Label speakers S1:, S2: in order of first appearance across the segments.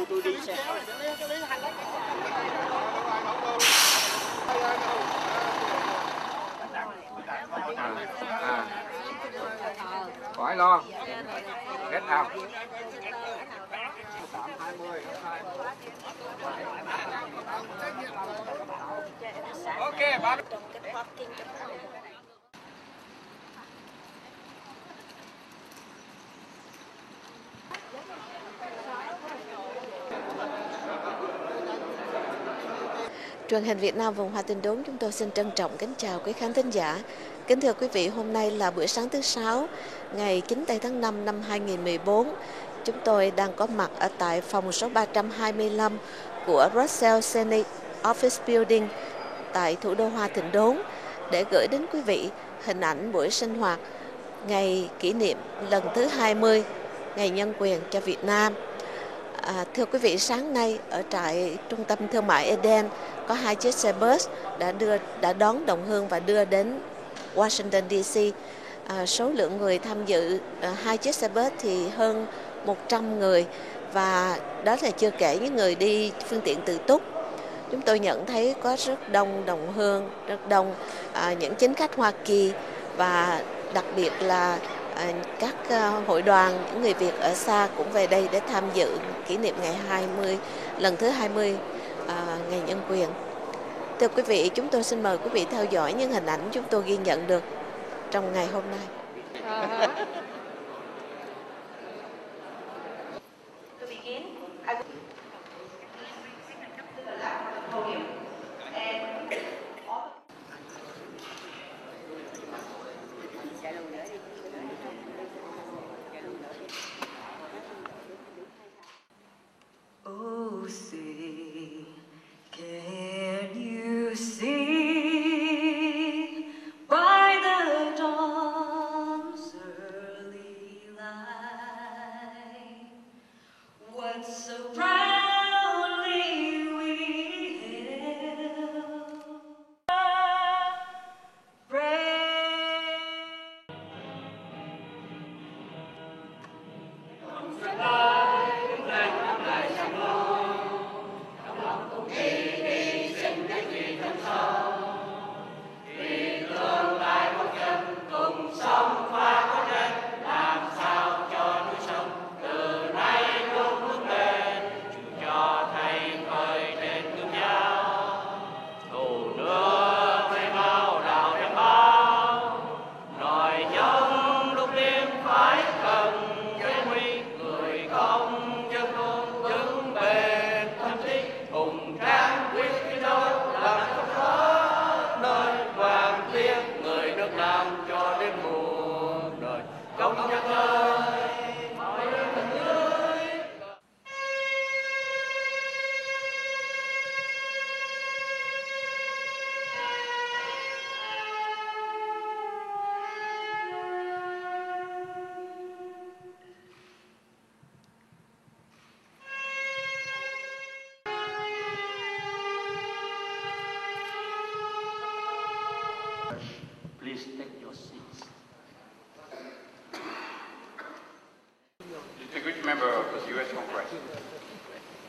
S1: Tôi đi xe.
S2: Khỏi lo. Get out. Ok, ba.
S3: Truyền hình Việt Nam vùng Hoa Tinh Đốn chúng tôi xin trân trọng kính chào quý khán thính giả. Kính thưa quý vị, hôm nay là buổi sáng thứ Sáu, ngày 9 tháng 5 năm 2014. Chúng tôi đang có mặt ở tại phòng số 325 của Russell Senate Office Building tại thủ đô Hoa Tinh Đốn để gửi đến quý vị hình ảnh buổi sinh hoạt ngày kỷ niệm lần thứ 20 Ngày Nhân quyền cho Việt Nam. Thưa quý vị, sáng nay ở trại trung tâm thương mại Eden có 2 chiếc xe bus đã đón đồng hương và đưa đến Washington DC. Số lượng người tham dự 2 chiếc xe bus thì hơn 100 người, và đó là chưa kể những người đi phương tiện tự túc. Chúng tôi nhận thấy có rất đông đồng hương, rất đông những chính khách Hoa Kỳ, và đặc biệt là các hội đoàn, những người Việt ở xa cũng về đây để tham dự kỷ niệm ngày 20, lần thứ 20 Ngày Nhân quyền. Thưa quý vị, chúng tôi xin mời quý vị theo dõi những hình ảnh chúng tôi ghi nhận được trong ngày hôm nay.
S4: Oh, say, can you see by the dawn's early light what so proudly we hailed?
S1: Please take your seats.
S2: Distinguished member of the U.S. Congress,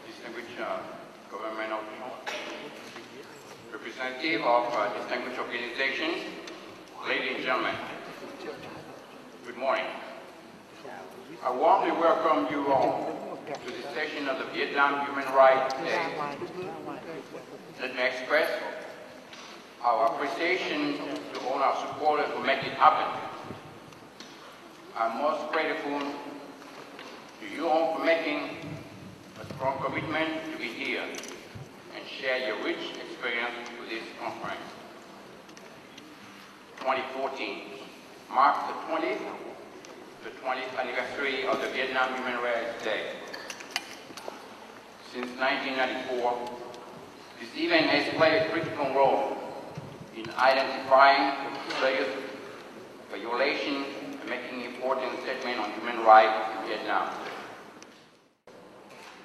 S2: distinguished government officials, representative of distinguished organizations, ladies and gentlemen, good morning. I warmly welcome you all to this session of the Vietnam Human Rights Day. Let me express our appreciation to all our supporters who make it happen. I'm most grateful to you all for making a strong commitment to be here and share your rich experience with this conference. 2014 marks the 20th anniversary of the Vietnam Human Rights Day. Since 1994, this event has played a critical role in identifying serious violations and making important statements on human rights in Vietnam.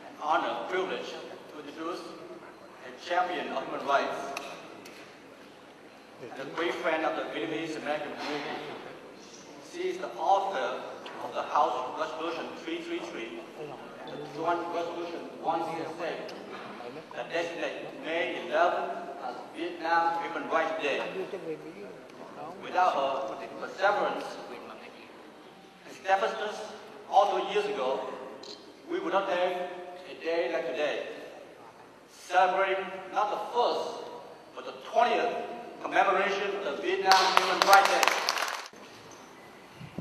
S1: An honor, privilege to introduce a champion of human rights. and a great friend of the Vietnamese American community. She is the author of the House Resolution 333 and the Joint Resolution 106 that designate May 11 as Vietnam Human Rights Day. Without her perseverance and steadfastness all those years ago, we would not have a day like today, celebrating not the first, but the 20th commemoration of the Vietnam Human Rights Day.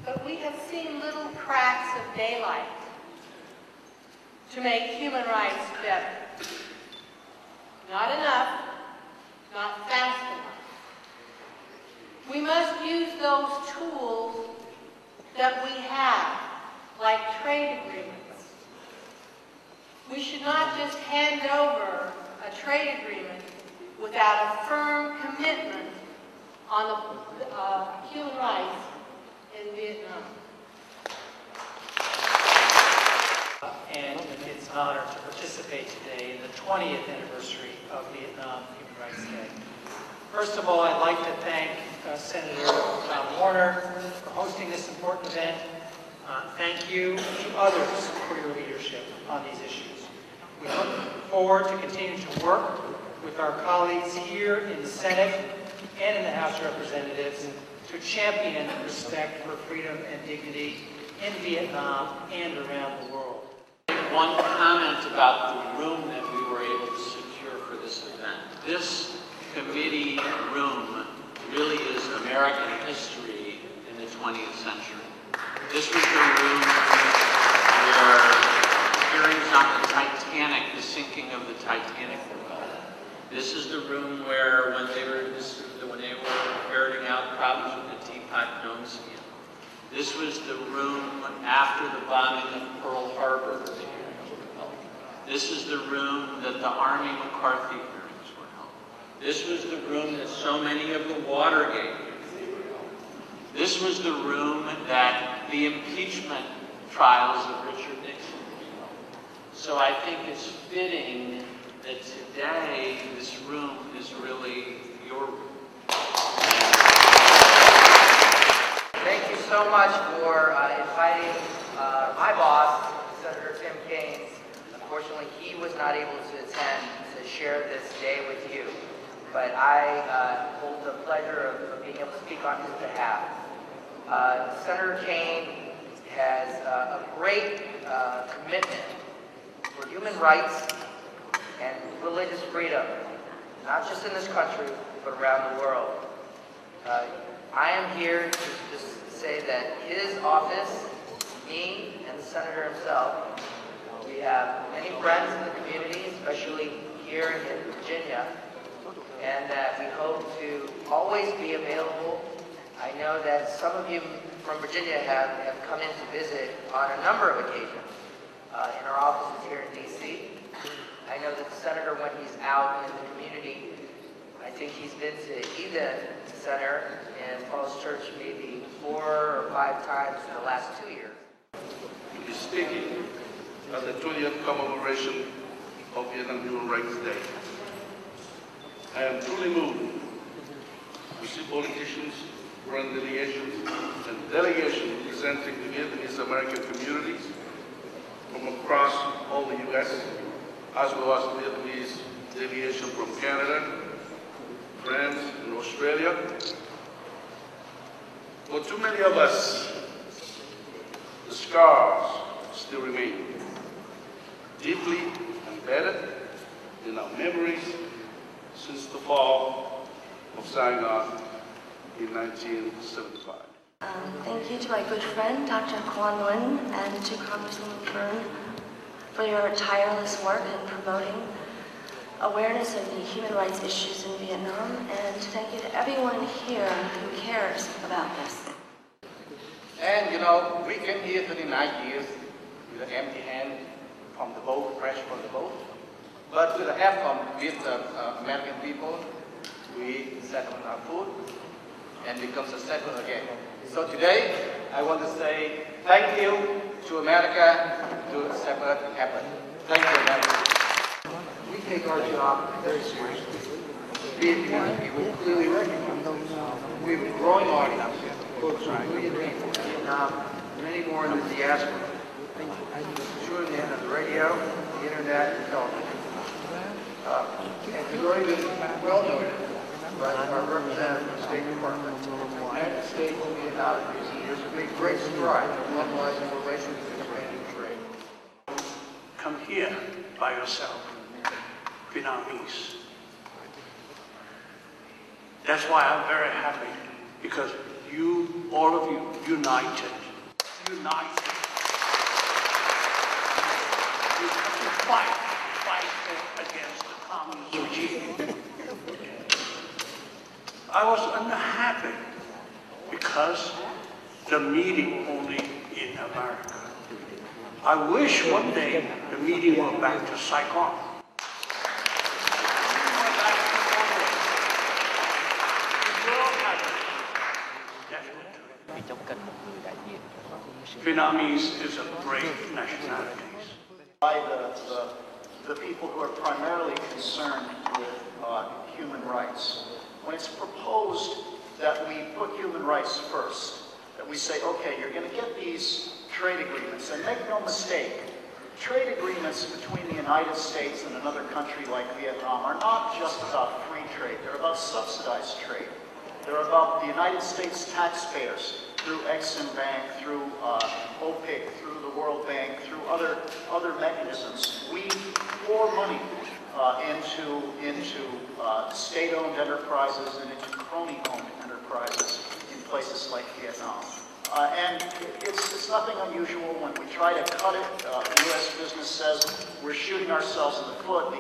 S5: But we have seen little cracks of daylight to make human rights better. Not enough, not fast enough. We must use those tools that we have, like trade agreements. We should not just hand over a trade agreement without a firm commitment on the human rights in Vietnam.
S6: And it's an honor to participate today in the 20th anniversary of Vietnam Human Rights Day. First of all, I'd like to thank Senator Tom Warner for hosting this important event. Thank you to others for your leadership on these issues. We look forward to continuing to work with our colleagues here in the Senate and in the House of Representatives to champion respect for freedom and dignity in Vietnam and around the world.
S7: One comment about the room that we were able to secure for this event. This committee room really is American history in the 20th century. This was the room where hearings on the Titanic, the sinking of the Titanic were held. This is the room where when they were ferreting out problems with the Teapot Dome scandal. This was the room after the bombing of Pearl Harbor where the hearings were held. This is the room that the Army McCarthy hearings were held. This was the room that so many of the Watergate hearings were held. This was the room that the impeachment trials of Richard Nixon were held. So I think it's fitting that today this room is really your room.
S8: Thank you so much for inviting my boss, Senator Tim Kaine. Unfortunately, he was not able to attend to share this day with you, but I hold the pleasure of being able to speak on his behalf. Senator Kaine has a great commitment for human rights and religious freedom, not just in this country, but around the world. I am here to just say that his office, me, and the Senator himself, we have many friends in the community, especially here in Virginia, and that we hope to always be available. I know that some of you from Virginia have come in to visit on a number of occasions in our offices here in D.C. I know that the Senator, when he's out in the community, I think he's been to Eden Center in Falls Church maybe 4 or 5 times in the last 2 years.
S9: To be speaking at the 20th commemoration of Vietnam Human Rights Day. I am truly moved to see politicians, foreign delegations, and delegations representing the Vietnamese American communities from across all the U.S., as well as the Vietnamese delegation from Canada, France, and Australia. For too many of us, the scars still remain, deeply embedded in our memories since the fall of Saigon in 1975.
S10: Thank you to my good friend, Dr. Quan Nguyen, and to Congresswoman Byrne for your tireless work in promoting awareness of the human rights issues in Vietnam, and thank you to everyone here who cares about this.
S1: And you know, we came here 39 years with an empty hand from the boat, fresh from the boat. But with the help from these American people, we settled our food and become successful again. So today, I want to say thank you to America to settle it happen. Thank you very much.
S11: We take our job very seriously. Vietnam, you will clearly recognize we have a growing audience, close to 1 million people in Vietnam, many more in the diaspora. Sure, they have the radio, the internet, and television. And it's already been well noted by our representative from the State Department. The United States and Vietnam in recent years have made great strides in normalizing relations and expanding trade.
S12: Come here by yourself, Vietnamese. That's why I'm very happy, because you, all of you, united. You have to fight against the communist regime. I was unhappy because the meeting only in America. I wish one day the meeting were back to Saigon. Vietnamese is a great nationality.
S13: By the people who are primarily concerned with human rights. When it's proposed that we put human rights first, that we say, okay, you're going to get these trade agreements, and make no mistake, trade agreements between the United States and another country like Vietnam are not just about free trade, they're about subsidized trade. They're about the United States taxpayers through Exim Bank, through OPIC, through the World Bank, through other mechanisms. We pour money into state-owned enterprises and into crony-owned enterprises in places like Vietnam. And it's nothing unusual when we try to cut it. U.S. business says we're shooting ourselves in the foot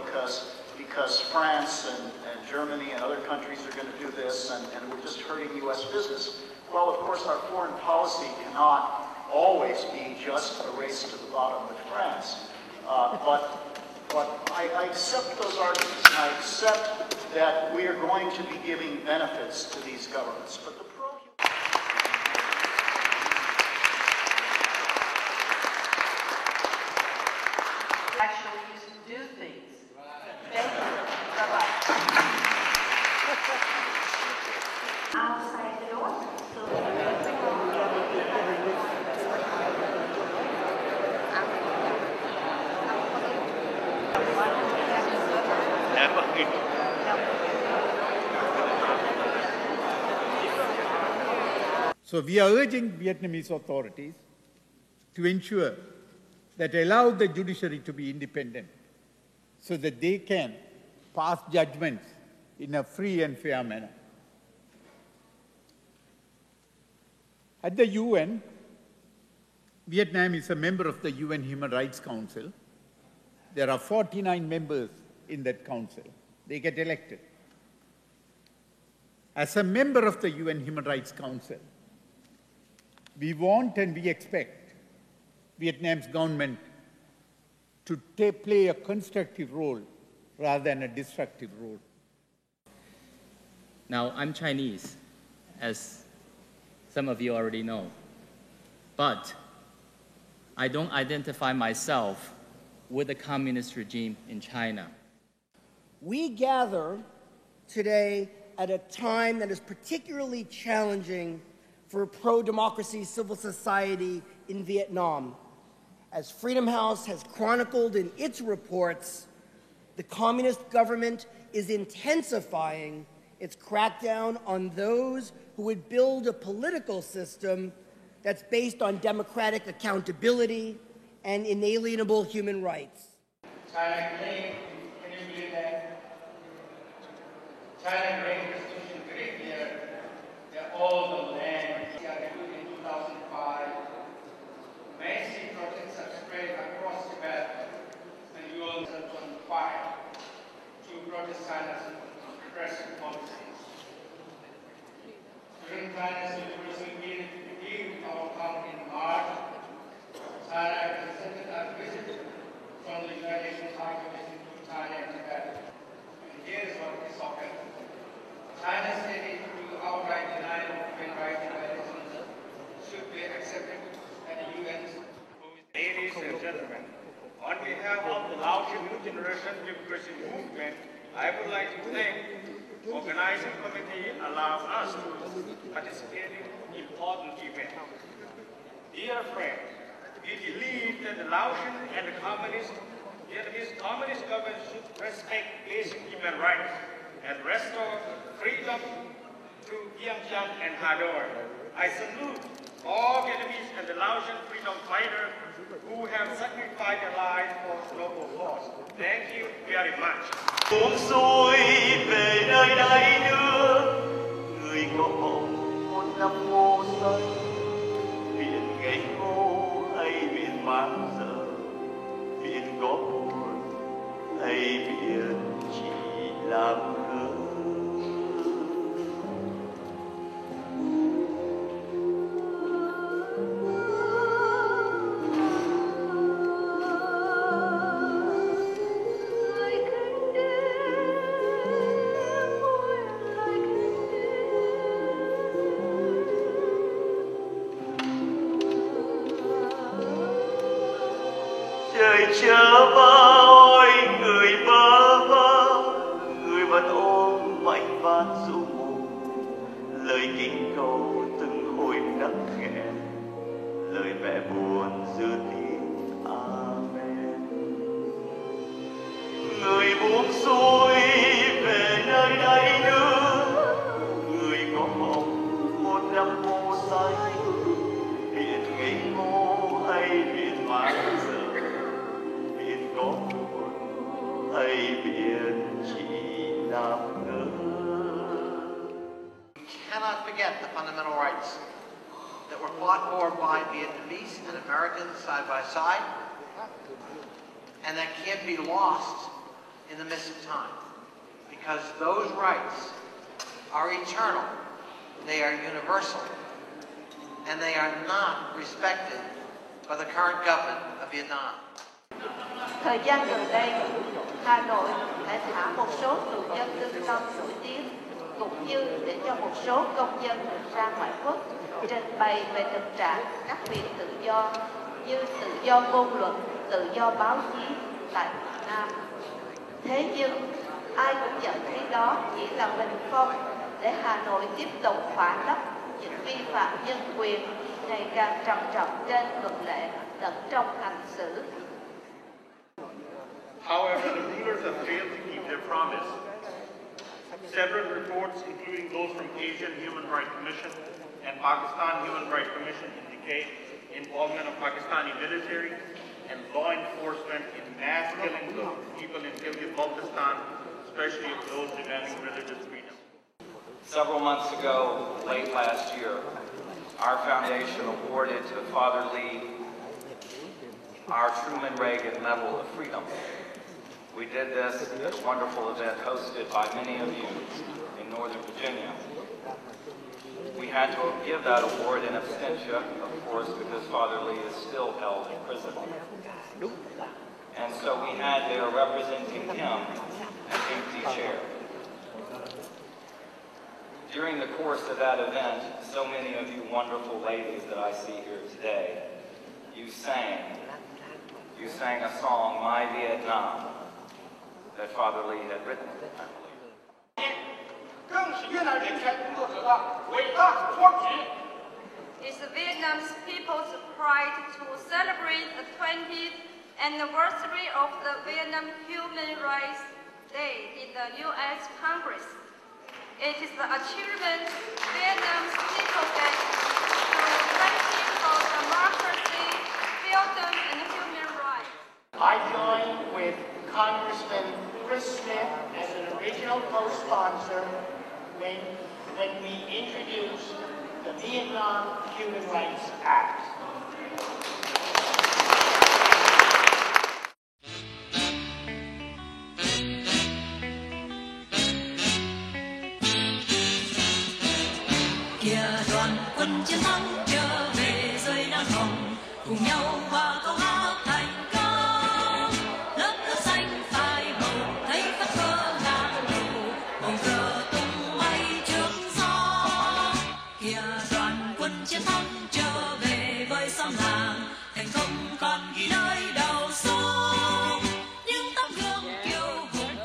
S13: because France and Germany and other countries are going to do this, and we're just hurting U.S. business. Well, of course, our foreign policy cannot always be just a race to the bottom with France. But I accept those arguments, and I accept that we are going to be giving benefits to these governments. But the
S5: actually used to do things. Thank you. Bye-bye.
S10: Outside the door.
S14: So we are urging Vietnamese authorities to ensure that they allow the judiciary to be independent so that they can pass judgments in a free and fair manner. At the UN, Vietnam is a member of the UN Human Rights Council. There are 49 members in that council. They get elected. As a member of the UN Human Rights Council, we want and we expect Vietnam's government to play a constructive role rather than a destructive role.
S15: Now, I'm Chinese, as some of you already know, but I don't identify myself with the communist regime in China.
S16: We gather today at a time that is particularly challenging for pro-democracy civil society in Vietnam. As Freedom House has chronicled in its reports, the communist government is intensifying its crackdown on those who would build a political system that's based on democratic accountability and inalienable human rights.
S17: China claimed, can you believe that? China claimed Constitution very clear that all the land in 2005, massive protests have spread across Tibet and UN 2005 to protest China's repressive policies. During China's universal meeting with our country in March, China presented a visit from the United Nations High Commission to China and Tibet. And here is what is offered. China stated to outright denial of human rights violations should be accepted at the UN. Ladies and gentlemen, on behalf of the Laotian New Generation Democracy Movement, I would like to thank the organizing committee allowing us to participate in important event. Dear friends, we believe that the Laotian and the Vietnamese communist government should respect basic human rights and restore freedom to Vientiane and Hanoi. I salute all Vietnamese and the Laotian freedom fighters who have sacrificed their lives for noble cause. Thank you very much.
S18: Buông xuôi về nơi đây nữa, người có mộng một năm ngô xanh, biển ngây ngô hay biển mang giờ, biển có buồn hay biển chỉ làm ngơ. Trời chớ bao người bơ vơ, người vẫn ôm mảnh van ru mù, lời kinh cầu từng hồi nấc nghẹn, lời mẹ buồn giữa tiếng amen. Người buông xuôi về nơi đây nữa, người có mộng một năm mô xanh, biển ngây ngô hay biển mang giờ.
S19: Cannot forget the fundamental rights that were fought for by Vietnamese and Americans side by side, and that can't be lost in the mist of time, because those rights are eternal, they are universal, and they are not respected by the current government of Vietnam.
S20: Thời gian gần đây, Hà Nội đã thả một số tù nhân lương tâm nổi tiếng, cũng như để cho một số công dân ra ngoại quốc trình bày về thực trạng các quyền tự do như tự do ngôn luận, tự do báo chí tại Việt Nam. Thế nhưng, ai cũng nhận thấy đó chỉ là bình phong để Hà Nội tiếp tục phá lấp những vi phạm nhân quyền ngày càng trầm trọng trên luật lệ lẫn trong hành xử.
S17: However, the rulers have failed to keep their promise. Several reports, including those from Asian Human Rights Commission and Pakistan Human Rights Commission, indicate involvement of Pakistani military and law enforcement in mass killings of people in Gilgit-Baltistan, especially of those demanding religious freedom.
S21: Several months ago, late last year, our foundation awarded to Father Lee our Truman Reagan Medal of Freedom. We did this at a wonderful event hosted by many of you in Northern Virginia. We had to give that award in absentia, of course, because Father Lee is still held in prison. And so we had there representing him an empty chair. During the course of that event, so many of you wonderful ladies that I see here today, you sang a song, My Vietnam, that Father Lee had written, I believe.
S22: It's Vietnam's people's pride to celebrate the 20th anniversary of the Vietnam Human Rights Day in the U.S. Congress. It is the achievement Vietnam's people get through fighting for democracy, freedom, and human rights.
S23: I join with Congressman Chris Smith as an original co-sponsor when we introduced the Vietnam Human Rights Act.
S4: Kìa đoàn quân chiến thắng trở về dưới nắng hồng, cùng nhau qua câu hát thành công. Lớp nước xanh phai màu thấy phất phơ ngang đầu, bầu cờ tung bay trước gió. Kìa đoàn quân chiến thắng trở về với xóm làng, thành công còn ghi nơi đầu sông. Những tấm gương kiêu hùng.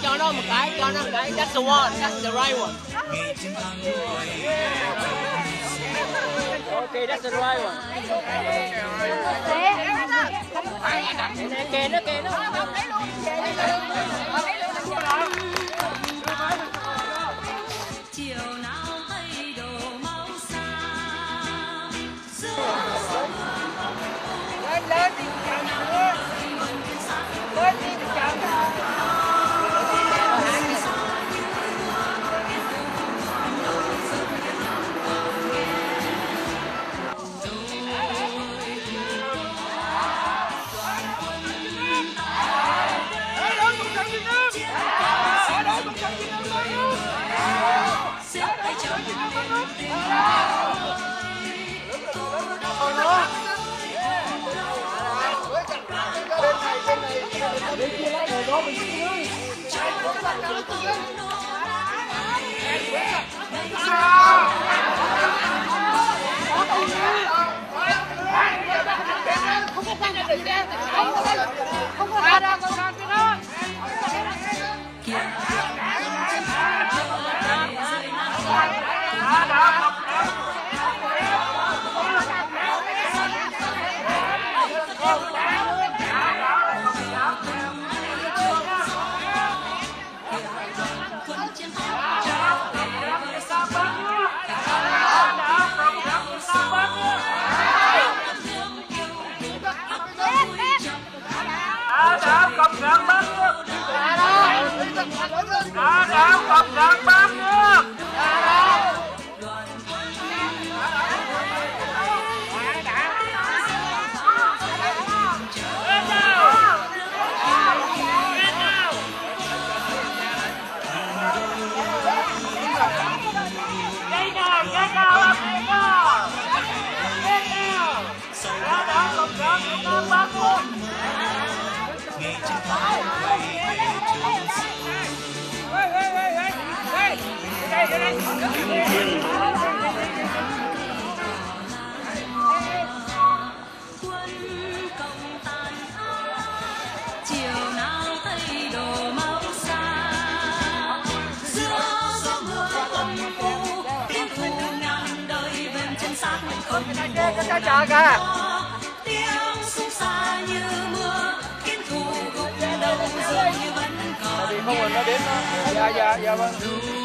S2: Cho nó một cái, that's the one, that's the right one. Okay, that's the right one. Kề nó.
S4: Chiều nào thấy đồ màu xa.
S2: Lên đi Chào kìa.
S4: Tiếng súng xa như mưa khiến thù gục đầu rơi như vẫn còn.
S2: Không còn nó đến. Dạ vâng.